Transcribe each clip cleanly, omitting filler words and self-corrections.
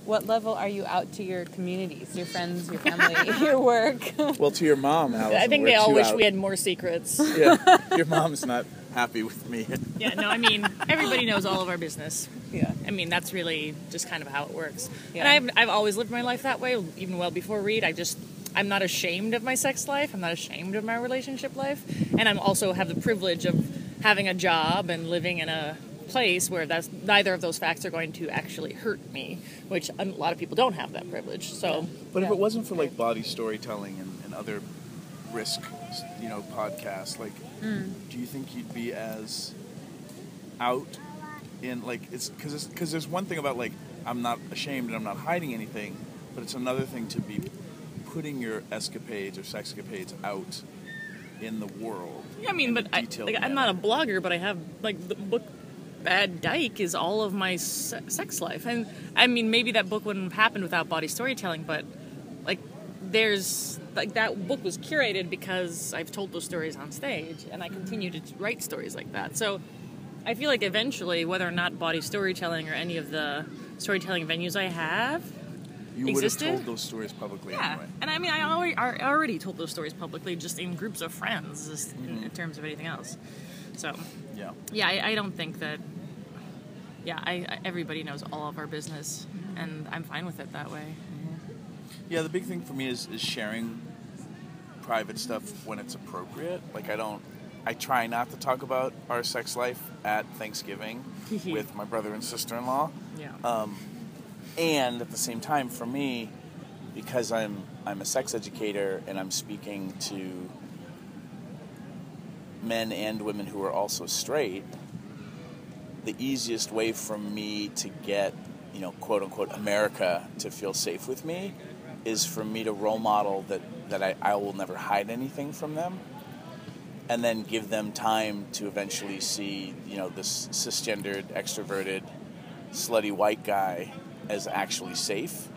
What level are you out to your communities, your friends, your family, your work? Well, to your mom, Allison. I think they all wish we had more secrets. Yeah, your mom's not happy with me. Yeah, no, I mean, everybody knows all of our business. Yeah. I mean, that's really just kind of how it works. Yeah. And I've always lived my life that way, even well before Reid. I'm not ashamed of my sex life. I'm not ashamed of my relationship life. And I'm also have the privilege of having a job and living in a place where neither of those facts are going to actually hurt me, which a lot of people don't have that privilege. So, but if it wasn't for like body storytelling and other risk, podcasts, like, do you think you'd be as out in like it's because there's one thing about like I'm not ashamed and I'm not hiding anything, but it's another thing to be putting your escapades or sexcapades out in the world. Yeah, I mean, but I'm not a blogger, but I have like the book. Bad Dyke is all of my sex life. And I mean, maybe that book wouldn't have happened without body storytelling, but like that book was curated because I've told those stories on stage and I continue to write stories like that. So I feel like eventually, whether or not body storytelling or any of the storytelling venues I have you existed, would have told those stories publicly anyway. And I mean, I already told those stories publicly just in groups of friends, just in terms of anything else. So, yeah, I don't think that, everybody knows all of our business, and I'm fine with it that way. Yeah, the big thing for me is sharing private stuff when it's appropriate. Like, I try not to talk about our sex life at Thanksgiving with my brother and sister-in-law. Yeah. And at the same time, for me, because I'm a sex educator and I'm speaking to men and women who are also straight, the easiest way for me to get, quote unquote, America to feel safe with me is for me to role model that I will never hide anything from them, and then give them time to eventually see, this cisgendered, extroverted, slutty white guy as actually safe.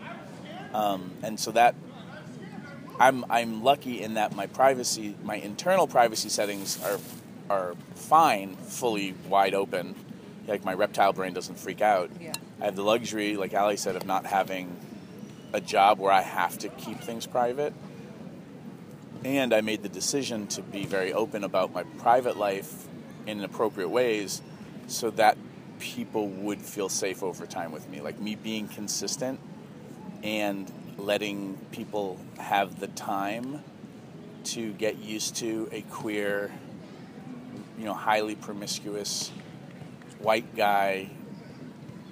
And so that I'm lucky in that my internal privacy settings are fine, fully wide open. Like, my reptile brain doesn't freak out. Yeah. I have the luxury, like Alli said, of not having a job where I have to keep things private. And I made the decision to be very open about my private life in appropriate ways so that people would feel safe over time with me. Like, me being consistent and letting people have the time to get used to a queer, highly promiscuous white guy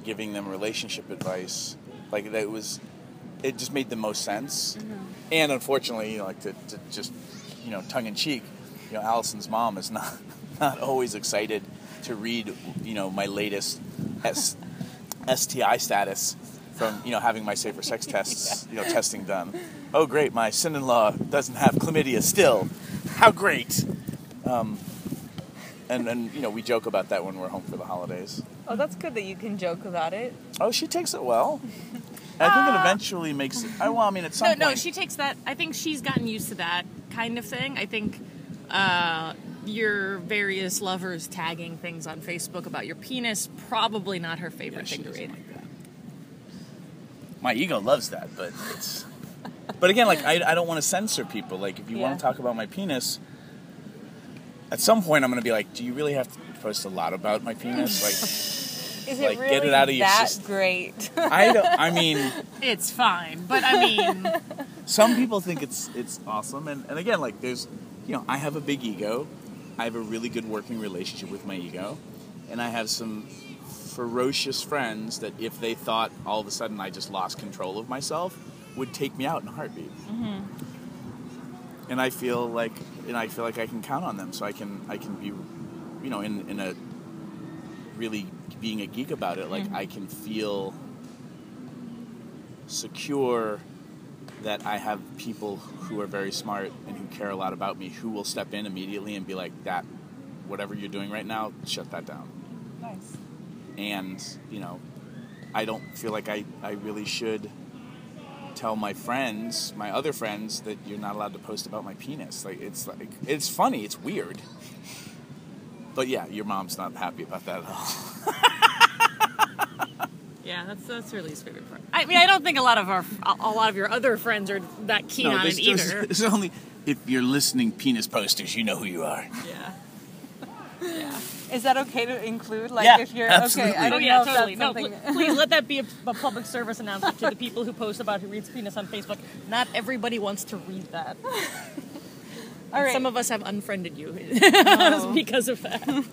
giving them relationship advice. Like, it just made the most sense. Mm-hmm. And unfortunately, to just, tongue in cheek, Allison's mom is not always excited to read, my latest STI status from, having my safer sex tests, testing done. Oh, great, my son-in-law doesn't have chlamydia still. How great. And we joke about that when we're home for the holidays. Oh, that's good that you can joke about it. Oh, she takes it well. I think it eventually makes it... at some point... No, she takes that... I think she's gotten used to that kind of thing. I think your various lovers tagging things on Facebook about your penis, probably not her favorite thing to read. Like that. My ego loves that, but it's... But again, like, I don't want to censor people. Like, if you want to talk about my penis... At some point, I'm going to be like, do you really have to post a lot about my penis? Like, is it really get it out of your that great? I mean... It's fine, but I mean... Some people think it's awesome. And again, like, there's... I have a big ego. I have a really good working relationship with my ego. And I have some ferocious friends that if they thought all of a sudden I just lost control of myself, would take me out in a heartbeat. Mm-hmm. And I feel like I can count on them, so I can be, in a really being a geek about it. Like, I can feel secure that I have people who are very smart and who care a lot about me, who will step in immediately and be like, that, whatever you're doing right now, shut that down. Nice. And I don't feel like I really should tell my other friends, that you're not allowed to post about my penis. It's funny, it's weird. But yeah, your mom's not happy about that at all. Yeah, that's her least favorite part. I mean, I don't think a lot of your other friends are that keen on it either. It's only if you're listening penis posters, you know who you are. Yeah. Yeah. Is that okay to include? Like, Yeah, if you're absolutely. okay, I don't Oh yeah, know totally. if No, that's something. please let that be a public service announcement to the people who post about who reads penis on Facebook. Not everybody wants to read that. All right. Some of us have unfriended you Oh. because of that.